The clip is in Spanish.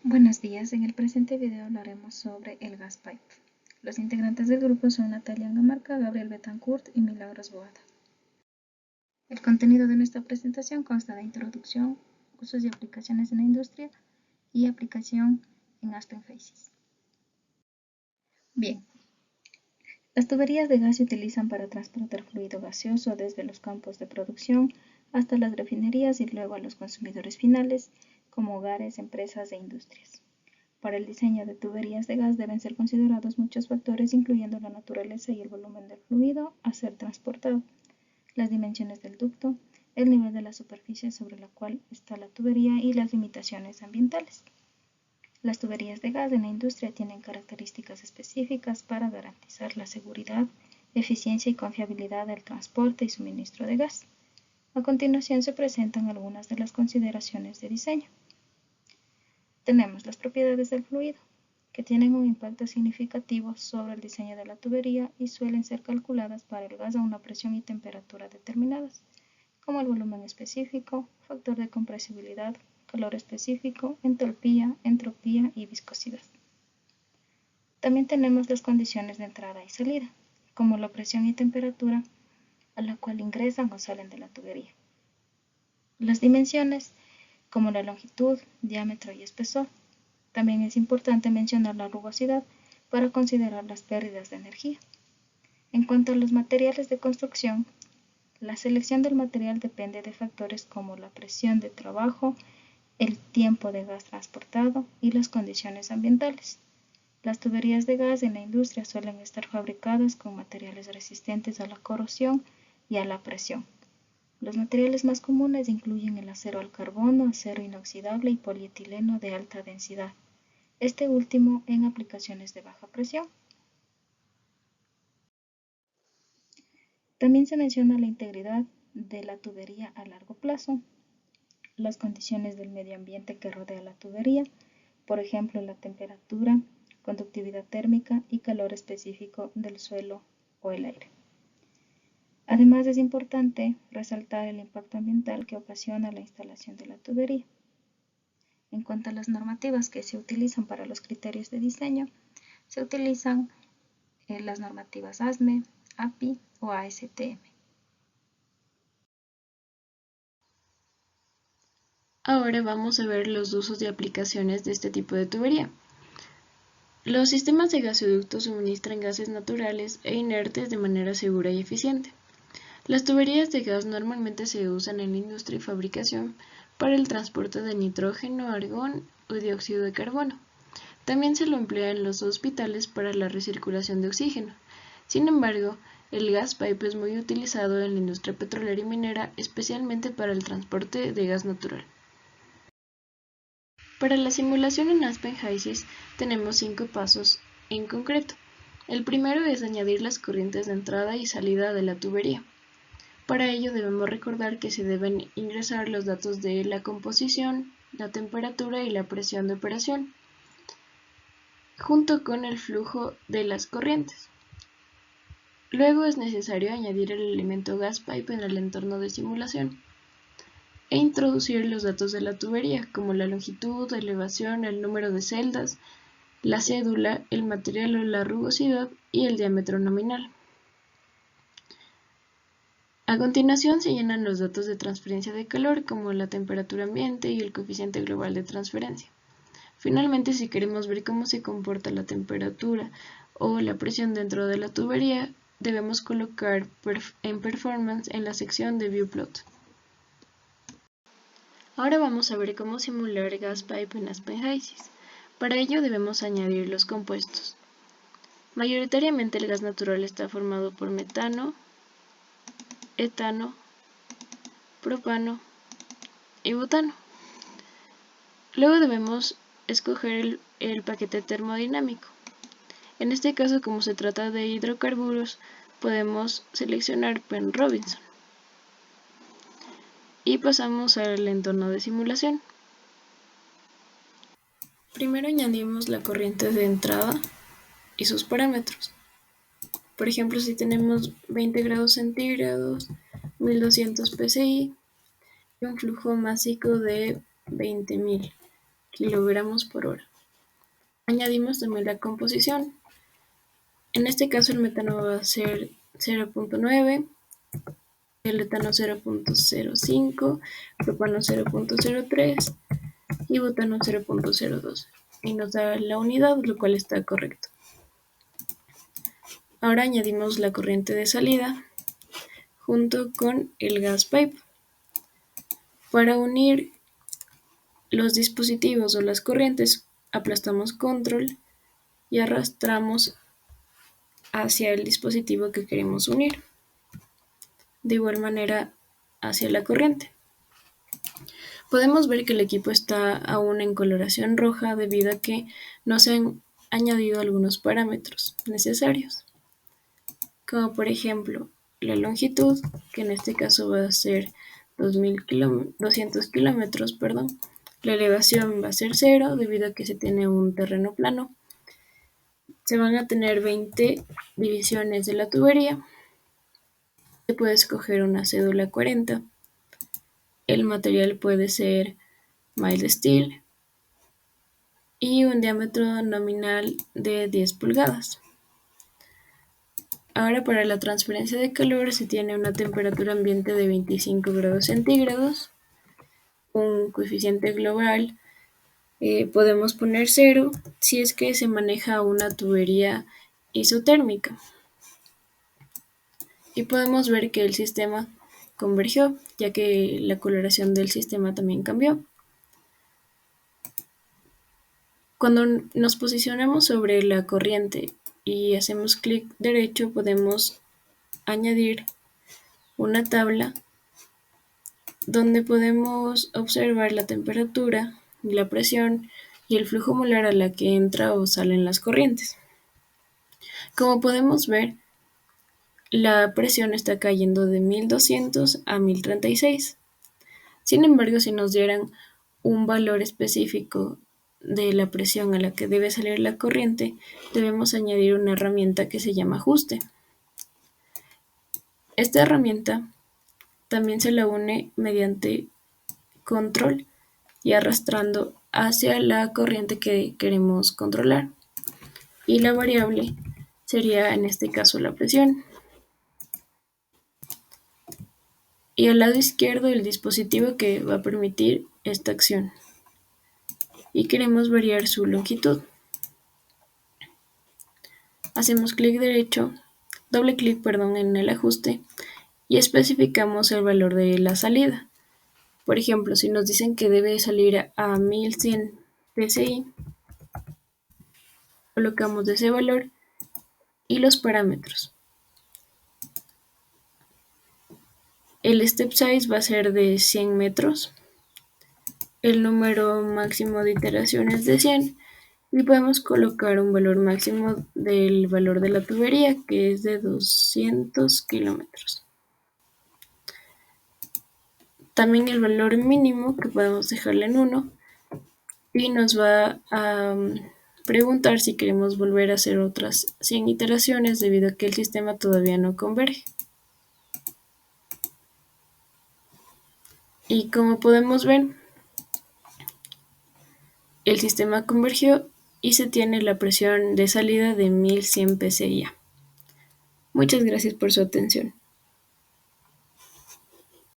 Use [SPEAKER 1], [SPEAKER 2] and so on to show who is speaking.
[SPEAKER 1] Buenos días, en el presente video hablaremos sobre el gas pipe. Los integrantes del grupo son Natalia Angamarca, Gabriel Betancourt y Milagros Boada. El contenido de nuestra presentación consta de introducción, usos y aplicaciones en la industria y aplicación en Aspen Phases. Bien, las tuberías de gas se utilizan para transportar fluido gaseoso desde los campos de producción hasta las refinerías y luego a los consumidores finales, como hogares, empresas e industrias. Para el diseño de tuberías de gas deben ser considerados muchos factores, incluyendo la naturaleza y el volumen del fluido a ser transportado, las dimensiones del ducto, el nivel de la superficie sobre la cual está la tubería y las limitaciones ambientales. Las tuberías de gas en la industria tienen características específicas para garantizar la seguridad, eficiencia y confiabilidad del transporte y suministro de gas. A continuación se presentan algunas de las consideraciones de diseño. Tenemos las propiedades del fluido, que tienen un impacto significativo sobre el diseño de la tubería y suelen ser calculadas para el gas a una presión y temperatura determinadas, como el volumen específico, factor de compresibilidad, calor específico, entalpía, entropía y viscosidad. También tenemos las condiciones de entrada y salida, como la presión y temperatura a la cual ingresan o salen de la tubería. Las dimensiones, como la longitud, diámetro y espesor. También es importante mencionar la rugosidad para considerar las pérdidas de energía. En cuanto a los materiales de construcción, la selección del material depende de factores como la presión de trabajo, el tiempo de gas transportado y las condiciones ambientales. Las tuberías de gas en la industria suelen estar fabricadas con materiales resistentes a la corrosión y a la presión. Los materiales más comunes incluyen el acero al carbono, acero inoxidable y polietileno de alta densidad, este último en aplicaciones de baja presión. También se menciona la integridad de la tubería a largo plazo, las condiciones del medio ambiente que rodea la tubería, por ejemplo la temperatura, conductividad térmica y calor específico del suelo o el aire. Además, es importante resaltar el impacto ambiental que ocasiona la instalación de la tubería. En cuanto a las normativas que se utilizan para los criterios de diseño, se utilizan las normativas ASME, API o ASTM.
[SPEAKER 2] Ahora vamos a ver los usos y aplicaciones de este tipo de tubería. Los sistemas de gasoductos suministran gases naturales e inertes de manera segura y eficiente. Las tuberías de gas normalmente se usan en la industria y fabricación para el transporte de nitrógeno, argón o dióxido de carbono. También se lo emplea en los hospitales para la recirculación de oxígeno. Sin embargo, el gas pipe es muy utilizado en la industria petrolera y minera, especialmente para el transporte de gas natural. Para la simulación en Aspen Phases tenemos 5 pasos en concreto. El primero es añadir las corrientes de entrada y salida de la tubería. Para ello debemos recordar que se deben ingresar los datos de la composición, la temperatura y la presión de operación, junto con el flujo de las corrientes. Luego es necesario añadir el elemento gas pipe en el entorno de simulación e introducir los datos de la tubería, como la longitud, elevación, el número de celdas, la cédula, el material o la rugosidad y el diámetro nominal. A continuación se llenan los datos de transferencia de calor, como la temperatura ambiente y el coeficiente global de transferencia. Finalmente, si queremos ver cómo se comporta la temperatura o la presión dentro de la tubería, debemos colocar en Performance en la sección de Viewplot. Ahora vamos a ver cómo simular gas pipe en Aspen Phases. Para ello debemos añadir los compuestos. Mayoritariamente el gas natural está formado por metano, etano, propano y butano. Luego debemos escoger el paquete termodinámico. En este caso, como se trata de hidrocarburos, podemos seleccionar Penn-Robinson. Y pasamos al entorno de simulación. Primero añadimos la corriente de entrada y sus parámetros. Por ejemplo, si tenemos 20 grados centígrados, 1200 psi y un flujo másico de 20.000 kilogramos por hora. Añadimos también la composición. En este caso el metano va a ser 0.9, el etano 0.05, propano 0.03 y butano 0.02. Y nos da la unidad, lo cual está correcto. Ahora añadimos la corriente de salida junto con el gas pipe. Para unir los dispositivos o las corrientes, aplastamos control y arrastramos hacia el dispositivo que queremos unir. De igual manera hacia la corriente. Podemos ver que el equipo está aún en coloración roja debido a que no se han añadido algunos parámetros necesarios, como por ejemplo la longitud, que en este caso va a ser 200 kilómetros, la elevación va a ser 0 debido a que se tiene un terreno plano. Se van a tener 20 divisiones de la tubería. Se puede escoger una cédula 40. El material puede ser mild steel y un diámetro nominal de 10 pulgadas. Ahora para la transferencia de calor se tiene una temperatura ambiente de 25 grados centígrados, un coeficiente global, podemos poner 0 si es que se maneja una tubería isotérmica. Y podemos ver que el sistema convergió, ya que la coloración del sistema también cambió. Cuando nos posicionamos sobre la corriente y hacemos clic derecho, podemos añadir una tabla donde podemos observar la temperatura, la presión y el flujo molar a la que entra o salen las corrientes. Como podemos ver, la presión está cayendo de 1200 a 1036. Sin embargo, si nos dieran un valor específico de la presión a la que debe salir la corriente, debemos añadir una herramienta que se llama ajuste. Esta herramienta también se la une mediante control y arrastrando hacia la corriente que queremos controlar. Y la variable sería en este caso la presión. Y al lado izquierdo el dispositivo que va a permitir esta acción. Y queremos variar su longitud. Hacemos doble clic en el ajuste y especificamos el valor de la salida. Por ejemplo, si nos dicen que debe salir a 1100 psi, colocamos ese valor y los parámetros. El step size va a ser de 100 metros. El número máximo de iteraciones de 100 y podemos colocar un valor máximo del valor de la tubería, que es de 200 kilómetros. También el valor mínimo, que podemos dejarle en 1, y nos va a preguntar si queremos volver a hacer otras 100 iteraciones debido a que el sistema todavía no converge. Y como podemos ver, el sistema convergió y se tiene la presión de salida de 1100 psi. Muchas gracias por su atención.